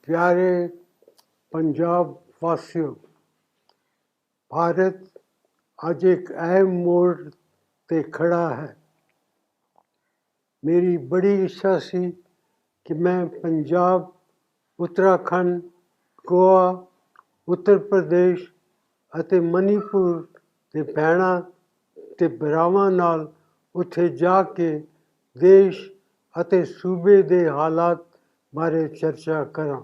प्यारे पंजाब वासियों, भारत आज एक अहम मोड़ ते खड़ा है। मेरी बड़ी इच्छा सी कि मैं पंजाब, उत्तराखंड, गोवा, उत्तर प्रदेश ਅਤੇ ਮਨੀਪੁਰ ਦੇ ਭੈਣਾਂ ਤੇ ਭਰਾਵਾਂ ਨਾਲ ਉੱਥੇ ਜਾ ਕੇ ਦੇਸ਼ ਅਤੇ ਸੂਬੇ ਦੇ ਹਾਲਾਤ ਬਾਰੇ ਚਰਚਾ ਕਰਾਂ।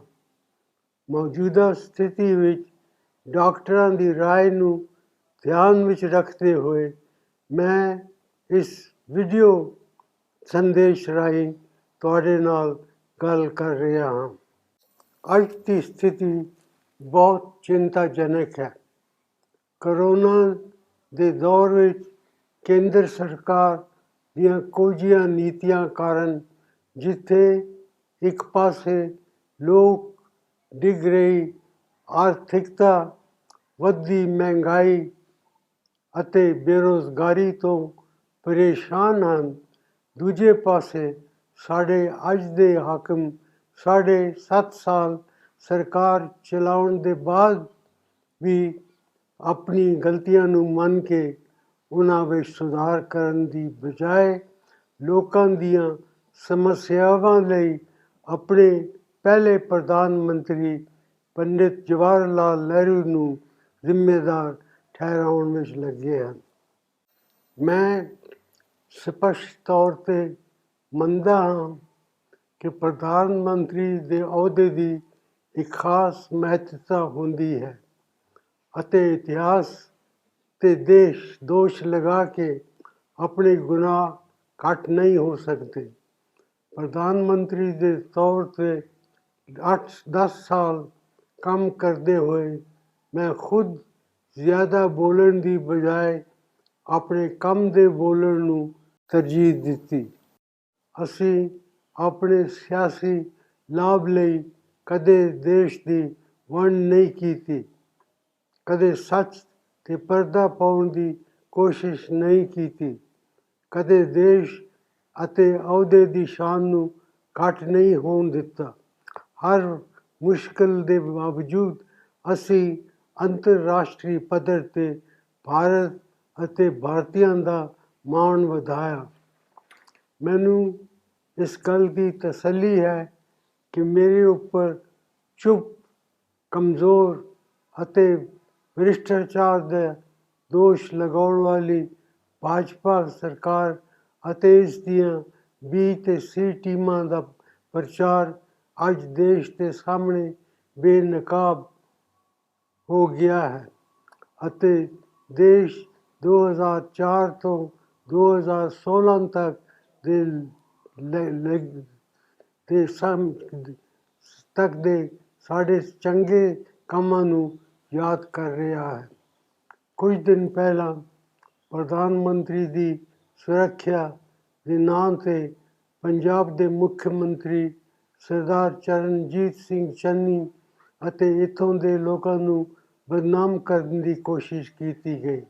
ਮੌਜੂਦਾ ਸਥਿਤੀ ਵਿੱਚ ਡਾਕਟਰਾਂ ਦੀ ਰਾਏ ਨੂੰ ਧਿਆਨ ਵਿੱਚ ਰੱਖਦੇ ਹੋਏ ਮੈਂ ਇਸ ਵੀਡੀਓ ਸੰਦੇਸ਼ ਰਾਹੀਂ ਤੁਹਾਡੇ ਨਾਲ ਗੱਲ ਕਰ ਰਿਹਾ ਹਾਂ। ਅੱਜ ਦੀ ਸਥਿਤੀ ਬਹੁਤ ਚਿੰਤਾਜਨਕ ਹੈ। ਕਰੋਨਾ ਦੇ ਦੌਰ ਵਿੱਚ ਕੇਂਦਰ ਸਰਕਾਰ ਦੀਆਂ ਕੋਝੀਆਂ ਨੀਤੀਆਂ ਕਾਰਨ ਜਿੱਥੇ ਇੱਕ ਪਾਸੇ ਲੋਕ ਡਿੱਗ ਰਹੀ ਆਰਥਿਕਤਾ, ਵੱਧਦੀ ਮਹਿੰਗਾਈ ਅਤੇ ਬੇਰੁਜ਼ਗਾਰੀ ਤੋਂ ਪਰੇਸ਼ਾਨ ਹਨ, ਦੂਜੇ ਪਾਸੇ ਸਾਡੇ ਅੱਜ ਦੇ ਹਾਕਮ 7.5 ਸਾਲ ਸਰਕਾਰ ਚਲਾਉਣ ਦੇ ਬਾਅਦ ਵੀ ਆਪਣੀ ਗਲਤੀਆਂ ਨੂੰ ਮੰਨ ਕੇ ਉਹਨਾਂ ਵਿੱਚ ਸੁਧਾਰ ਕਰਨ ਦੀ ਬਜਾਏ ਲੋਕਾਂ ਦੀਆਂ ਸਮੱਸਿਆਵਾਂ ਲਈ ਆਪਣੇ ਪਹਿਲੇ ਪ੍ਰਧਾਨ ਮੰਤਰੀ ਪੰਡਿਤ ਜਵਾਹਰ ਲਾਲ ਨਹਿਰੂ ਨੂੰ ਜ਼ਿੰਮੇਦਾਰ ਠਹਿਰਾਉਣ ਵਿੱਚ ਲੱਗੇ ਹਨ। ਮੈਂ ਸਪਸ਼ਟ ਤੌਰ 'ਤੇ ਮੰਨਦਾ ਹਾਂ ਕਿ ਪ੍ਰਧਾਨ ਮੰਤਰੀ ਦੇ ਅਹੁਦੇ ਦੀ ਇੱਕ ਖਾਸ ਮਹੱਤਤਾ ਹੁੰਦੀ ਹੈ ਅਤੇ ਇਤਿਹਾਸ ਤੇ ਦੇਸ਼ ਦੋਸ਼ ਲਗਾ ਕੇ ਆਪਣੇ ਗੁਨਾਹ ਘੱਟ ਨਹੀਂ ਹੋ ਸਕਦੇ। ਪ੍ਰਧਾਨ ਮੰਤਰੀ ਦੇ ਤੌਰ 'ਤੇ 8-10 ਸਾਲ ਕੰਮ ਕਰਦੇ ਹੋਏ ਮੈਂ ਖੁਦ ਜ਼ਿਆਦਾ ਬੋਲਣ ਦੀ ਬਜਾਏ ਆਪਣੇ ਕੰਮ ਦੇ ਬੋਲਣ ਨੂੰ ਤਰਜੀਹ ਦਿੱਤੀ। ਅਸੀਂ ਆਪਣੇ ਸਿਆਸੀ ਲਾਭ ਲਈ ਕਦੇ ਦੇਸ਼ ਦੀ ਵੰਡ ਨਹੀਂ ਕੀਤੀ, ਕਦੇ ਸੱਚ ਤੇ ਪਰਦਾ ਪਾਉਣ ਦੀ ਕੋਸ਼ਿਸ਼ ਨਹੀਂ ਕੀਤੀ, ਕਦੇ ਦੇਸ਼ ਅਤੇ ਅਹੁਦੇ ਦੀ ਸ਼ਾਨ ਨੂੰ ਘੱਟ ਨਹੀਂ ਹੋਣ ਦਿੱਤਾ। ਹਰ ਮੁਸ਼ਕਲ ਦੇ ਬਾਵਜੂਦ ਅਸੀਂ ਅੰਤਰਰਾਸ਼ਟਰੀ ਪੱਧਰ 'ਤੇ ਭਾਰਤ ਅਤੇ ਭਾਰਤੀਆਂ ਦਾ ਮਾਣ ਵਧਾਇਆ। ਮੈਨੂੰ ਇਸ ਗੱਲ ਦੀ ਤਸੱਲੀ ਹੈ ਕਿ ਮੇਰੇ ਉੱਪਰ ਚੁੱਪ, ਕਮਜ਼ੋਰ ਅਤੇ ਭ੍ਰਿਸ਼ਟਾਚਾਰ ਦਾ ਦੋਸ਼ ਲਗਾਉਣ ਵਾਲੀ ਭਾਜਪਾ ਸਰਕਾਰ ਅਤੇ ਇਸ ਦੀਆਂ B ਤੇ C ਟੀਮਾਂ ਦਾ ਪ੍ਰਚਾਰ ਅੱਜ ਦੇਸ਼ ਦੇ ਸਾਹਮਣੇ ਬੇਨਕਾਬ ਹੋ ਗਿਆ ਹੈ ਅਤੇ ਦੇਸ਼ 2004 ਤੋਂ 2016 ਤੱਕ ਦੇ ਸਾਡੇ ਚੰਗੇ ਕੰਮਾਂ ਨੂੰ ਯਾਦ ਕਰ ਰਿਹਾ ਹੈ। ਕੁਝ ਦਿਨ ਪਹਿਲਾਂ ਪ੍ਰਧਾਨ ਮੰਤਰੀ ਦੀ ਸੁਰੱਖਿਆ ਦੇ ਨਾਂ 'ਤੇ ਪੰਜਾਬ ਦੇ ਮੁੱਖ ਮੰਤਰੀ ਸਰਦਾਰ ਚਰਨਜੀਤ ਸਿੰਘ ਚੰਨੀ ਅਤੇ ਇੱਥੋਂ ਦੇ ਲੋਕਾਂ ਨੂੰ ਬਦਨਾਮ ਕਰਨ ਦੀ ਕੋਸ਼ਿਸ਼ ਕੀਤੀ ਗਈ,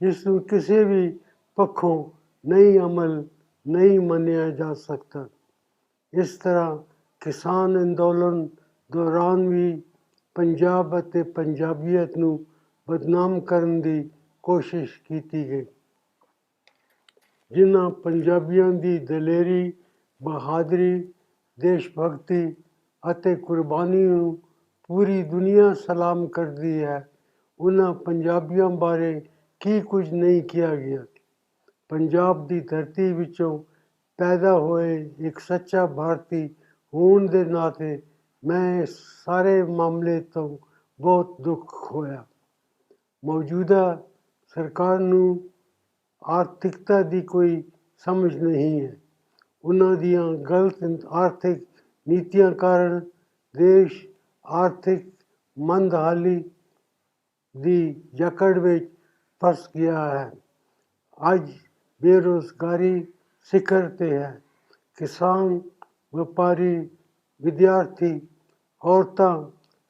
ਜਿਸ ਨੂੰ ਕਿਸੇ ਵੀ ਪੱਖੋਂ ਨਹੀਂ ਮੰਨਿਆ ਜਾ ਸਕਦਾ। ਇਸ ਤਰ੍ਹਾਂ ਕਿਸਾਨ ਅੰਦੋਲਨ ਦੌਰਾਨ ਵੀ ਪੰਜਾਬ ਅਤੇ ਪੰਜਾਬੀਅਤ ਨੂੰ ਬਦਨਾਮ ਕਰਨ ਦੀ ਕੋਸ਼ਿਸ਼ ਕੀਤੀ ਗਈ। ਜਿਨ੍ਹਾਂ ਪੰਜਾਬੀਆਂ ਦੀ ਦਲੇਰੀ, ਬਹਾਦਰੀ, ਦੇਸ਼ ਭਗਤੀ ਅਤੇ ਕੁਰਬਾਨੀ ਨੂੰ ਪੂਰੀ ਦੁਨੀਆ ਸਲਾਮ ਕਰਦੀ ਹੈ, ਉਹਨਾਂ ਪੰਜਾਬੀਆਂ ਬਾਰੇ ਕੀ ਕੁਝ ਨਹੀਂ ਕਿਹਾ ਗਿਆ। ਪੰਜਾਬ ਦੀ ਧਰਤੀ ਵਿੱਚੋਂ ਪੈਦਾ ਹੋਏ ਇੱਕ ਸੱਚਾ ਭਾਰਤੀ ਹੋਣ ਦੇ ਨਾਤੇ ਮੈਂ ਇਸ ਸਾਰੇ ਮਾਮਲੇ ਤੋਂ ਬਹੁਤ ਦੁੱਖ ਹੋਇਆ। ਮੌਜੂਦਾ ਸਰਕਾਰ ਨੂੰ ਆਰਥਿਕਤਾ ਦੀ ਕੋਈ ਸਮਝ ਨਹੀਂ ਹੈ। ਉਹਨਾਂ ਦੀਆਂ ਗਲਤ ਆਰਥਿਕ ਨੀਤੀਆਂ ਕਾਰਨ ਦੇਸ਼ ਆਰਥਿਕ ਮੰਦਹਾਲੀ ਦੀ ਜਕੜ ਵਿੱਚ ਫਸ ਗਿਆ ਹੈ। ਅੱਜ ਬੇਰੁਜ਼ਗਾਰੀ ਸਿਖਰ 'ਤੇ ਹੈ। ਕਿਸਾਨ, ਵਪਾਰੀ, ਵਿਦਿਆਰਥੀ, ਔਰਤਾਂ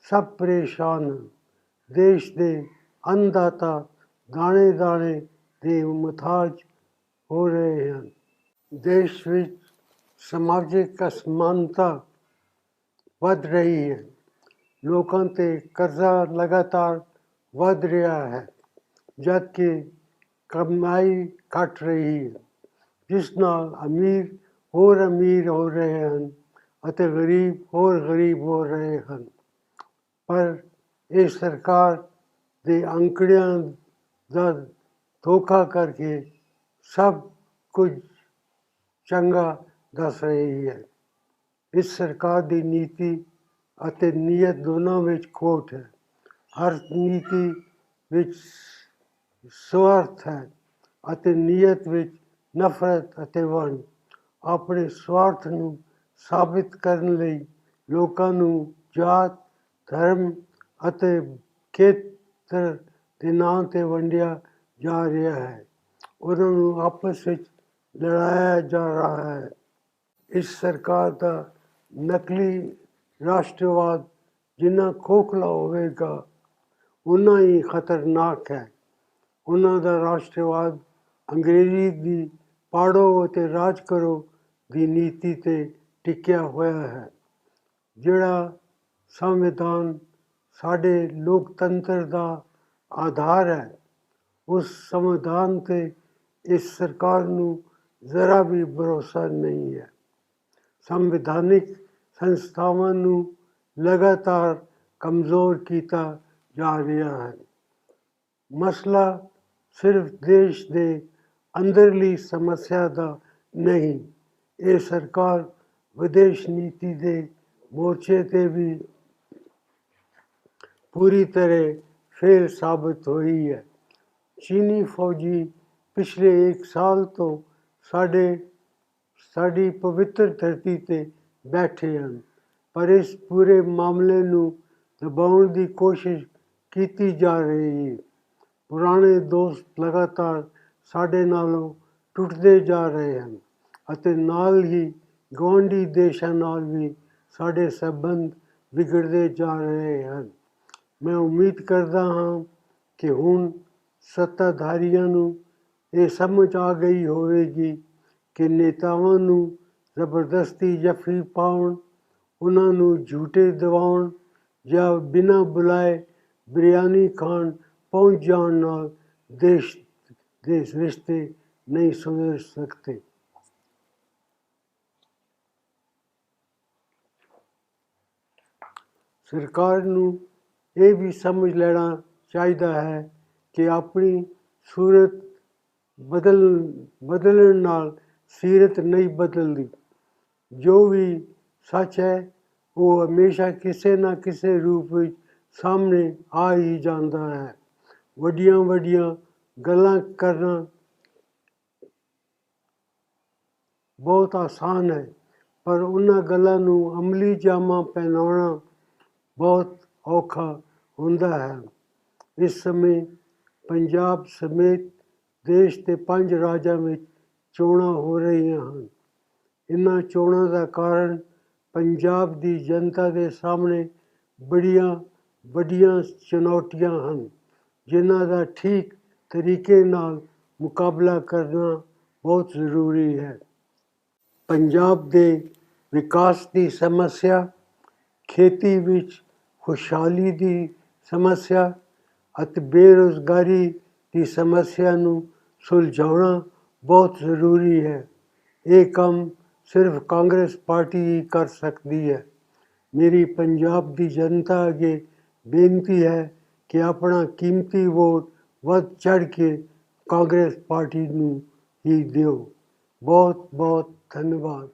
ਸਭ ਪਰੇਸ਼ਾਨ ਹਨ। ਦੇਸ਼ ਦੇ ਅੰਨਦਾਤਾ ਦਾਣੇ ਦੇ ਮੁਹਤਾਜ ਹੋ ਰਹੇ ਹਨ। ਦੇਸ਼ ਵਿੱਚ ਸਮਾਜਿਕ ਅਸਮਾਨਤਾ ਵੱਧ ਰਹੀ ਹੈ। ਲੋਕਾਂ 'ਤੇ ਕਰਜ਼ਾ ਲਗਾਤਾਰ ਵੱਧ ਰਿਹਾ ਹੈ, ਜਦ ਕਿ ਕਮਾਈ ਘਟ ਰਹੀ ਹੈ, ਜਿਸ ਨਾਲ ਅਮੀਰ ਹੋਰ ਅਮੀਰ ਹੋ ਰਹੇ ਹਨ ਅਤੇ ਗਰੀਬ ਹੋਰ ਗਰੀਬ ਹੋ ਰਹੇ ਹਨ। ਪਰ ਇਹ ਸਰਕਾਰ ਦੇ ਅੰਕੜਿਆਂ ਦਾ ਧੋਖਾ ਕਰਕੇ ਸਭ ਕੁਝ ਚੰਗਾ ਦੱਸ ਰਹੀ ਹੈ। ਇਸ ਸਰਕਾਰ ਦੀ ਨੀਤੀ ਅਤੇ ਨੀਅਤ ਦੋਨਾਂ ਵਿੱਚ ਖੋਟ ਹੈ। ਹਰ ਨੀਤੀ ਵਿੱਚ ਸਵਾਰਥ ਹੈ ਅਤੇ ਨੀਅਤ ਵਿੱਚ ਨਫ਼ਰਤ ਅਤੇ ਵੰਡ। ਆਪਣੇ ਸਵਾਰਥ ਨੂੰ ਸਾਬਿਤ ਕਰਨ ਲਈ ਲੋਕਾਂ ਨੂੰ ਜਾਤ, ਧਰਮ ਅਤੇ ਖੇਤਰ ਦੇ ਨਾਂ 'ਤੇ ਵੰਡਿਆ ਜਾ ਰਿਹਾ ਹੈ। ਉਹਨਾਂ ਨੂੰ ਆਪਸ ਵਿੱਚ ਲੜਾਇਆ ਜਾ ਰਿਹਾ ਹੈ। ਇਸ ਸਰਕਾਰ ਦਾ ਨਕਲੀ ਰਾਸ਼ਟਰਵਾਦ ਜਿੰਨਾ ਖੋਖਲਾ ਹੋਵੇਗਾ, ਓਨਾ ਹੀ ਖਤਰਨਾਕ ਹੈ। ਉਹਨਾਂ ਦਾ ਰਾਸ਼ਟਰਵਾਦ ਅੰਗਰੇਜ਼ੀ ਦੀ ਪਾੜੋ ਅਤੇ ਰਾਜ ਕਰੋ ਦੀ ਨੀਤੀ 'ਤੇ ਟਿਕਿਆ ਹੋਇਆ ਹੈ। ਜਿਹੜਾ ਸੰਵਿਧਾਨ ਸਾਡੇ ਲੋਕਤੰਤਰ ਦਾ ਆਧਾਰ ਹੈ, ਉਸ ਸੰਵਿਧਾਨ 'ਤੇ ਇਸ ਸਰਕਾਰ ਨੂੰ ਜ਼ਰਾ ਵੀ ਭਰੋਸਾ ਨਹੀਂ ਹੈ। ਸੰਵਿਧਾਨਿਕ ਸੰਸਥਾਵਾਂ ਨੂੰ ਲਗਾਤਾਰ ਕਮਜ਼ੋਰ ਕੀਤਾ ਜਾ ਰਿਹਾ ਹੈ। ਮਸਲਾ ਸਿਰਫ ਦੇਸ਼ ਦੇ ਅੰਦਰਲੀ ਸਮੱਸਿਆ ਦਾ ਨਹੀਂ, ਇਹ ਸਰਕਾਰ ਵਿਦੇਸ਼ ਨੀਤੀ ਦੇ ਮੋਰਚੇ 'ਤੇ ਵੀ ਪੂਰੀ ਤਰ੍ਹਾਂ ਫੇਲ ਸਾਬਤ ਹੋਈ ਹੈ। ਚੀਨੀ ਫੌਜੀ ਪਿਛਲੇ 1 ਸਾਲ ਤੋਂ ਸਾਡੀ ਪਵਿੱਤਰ ਧਰਤੀ 'ਤੇ ਬੈਠੇ ਹਨ, ਪਰ ਇਸ ਪੂਰੇ ਮਾਮਲੇ ਨੂੰ ਦਬਾਉਣ ਦੀ ਕੋਸ਼ਿਸ਼ ਕੀਤੀ ਜਾ ਰਹੀ ਹੈ। ਪੁਰਾਣੇ ਦੋਸਤ ਲਗਾਤਾਰ ਸਾਡੇ ਨਾਲੋਂ ਟੁੱਟਦੇ ਜਾ ਰਹੇ ਹਨ ਅਤੇ ਨਾਲ ਹੀ ਗੁਆਂਢੀ ਦੇਸ਼ਾਂ ਨਾਲ ਵੀ ਸਾਡੇ ਸੰਬੰਧ ਵਿਗੜਦੇ ਜਾ ਰਹੇ ਹਨ। ਮੈਂ ਉਮੀਦ ਕਰਦਾ ਹਾਂ ਕਿ ਹੁਣ ਸੱਤਾਧਾਰੀਆਂ ਨੂੰ ਇਹ ਸਮਝ ਆ ਗਈ ਹੋਵੇਗੀ ਕਿ ਨੇਤਾਵਾਂ ਨੂੰ ਜ਼ਬਰਦਸਤੀ ਜੱਫੀ ਪਾਉਣ, ਉਹਨਾਂ ਨੂੰ ਝੂਟੇ ਦਿਵਾਉਣ ਜਾਂ ਬਿਨਾਂ ਬੁਲਾਏ ਬਿਰਯਾਨੀ ਖਾਣ ਪਹੁੰਚ ਜਾਣ ਨਾਲ ਦੇਸ਼ ਦੇ ਰਿਸ਼ਤੇ ਨਹੀਂ ਸੁਧਰ ਸਕਦੇ। ਸਰਕਾਰ ਨੂੰ ਇਹ ਵੀ ਸਮਝ ਲੈਣਾ ਚਾਹੀਦਾ ਹੈ ਕਿ ਆਪਣੀ ਸੂਰਤ ਬਦਲਣ ਨਾਲ ਸੀਰਤ ਨਹੀਂ ਬਦਲਦੀ। ਜੋ ਵੀ ਸੱਚ ਹੈ ਉਹ ਹਮੇਸ਼ਾ ਕਿਸੇ ਨਾ ਕਿਸੇ ਰੂਪ ਵਿੱਚ ਸਾਹਮਣੇ ਆ ਹੀ ਜਾਂਦਾ ਹੈ। ਵੱਡੀਆਂ ਵੱਡੀਆਂ ਗੱਲਾਂ ਕਰਨਾ ਬਹੁਤ ਆਸਾਨ ਹੈ, ਪਰ ਉਹਨਾਂ ਗੱਲਾਂ ਨੂੰ ਅਮਲੀ ਜਾਮਾ ਪਹਿਨਾਉਣਾ ਬਹੁਤ ਔਖਾ ਹੁੰਦਾ ਹੈ। ਇਸ ਸਮੇਂ ਪੰਜਾਬ ਸਮੇਤ ਦੇਸ਼ ਦੇ 5 ਰਾਜਾਂ ਵਿੱਚ ਚੋਣਾਂ ਹੋ ਰਹੀਆਂ ਹਨ। ਇਹਨਾਂ ਚੋਣਾਂ ਦਾ ਕਾਰਨ ਪੰਜਾਬ ਦੀ ਜਨਤਾ ਦੇ ਸਾਹਮਣੇ ਬੜੀਆਂ ਵੱਡੀਆਂ ਚੁਣੌਤੀਆਂ ਹਨ, ਜਿਨ੍ਹਾਂ ਦਾ ਠੀਕ ਤਰੀਕੇ ਨਾਲ ਮੁਕਾਬਲਾ ਕਰਨਾ ਬਹੁਤ ਜ਼ਰੂਰੀ ਹੈ। ਪੰਜਾਬ ਦੇ ਵਿਕਾਸ ਦੀ ਸਮੱਸਿਆ, ਖੇਤੀ ਵਿੱਚ ਖੁਸ਼ਹਾਲੀ ਦੀ ਸਮੱਸਿਆ ਅਤੇ ਬੇਰੁਜ਼ਗਾਰੀ ਦੀ ਸਮੱਸਿਆ ਨੂੰ ਸੁਲਝਾਉਣਾ ਬਹੁਤ ਜ਼ਰੂਰੀ ਹੈ। ਇਹ ਕੰਮ ਸਿਰਫ ਕਾਂਗਰਸ ਪਾਰਟੀ ਹੀ ਕਰ ਸਕਦੀ ਹੈ। ਮੇਰੀ ਪੰਜਾਬ ਦੀ ਜਨਤਾ ਅੱਗੇ ਬੇਨਤੀ ਹੈ ਕਿ ਆਪਣਾ ਕੀਮਤੀ ਵੋਟ ਵੱਧ ਚੜ੍ਹ ਕੇ ਕਾਂਗਰਸ ਪਾਰਟੀ ਨੂੰ ਹੀ ਦਿਓ। ਬਹੁਤ ਬਹੁਤ ਧੰਨਵਾਦ।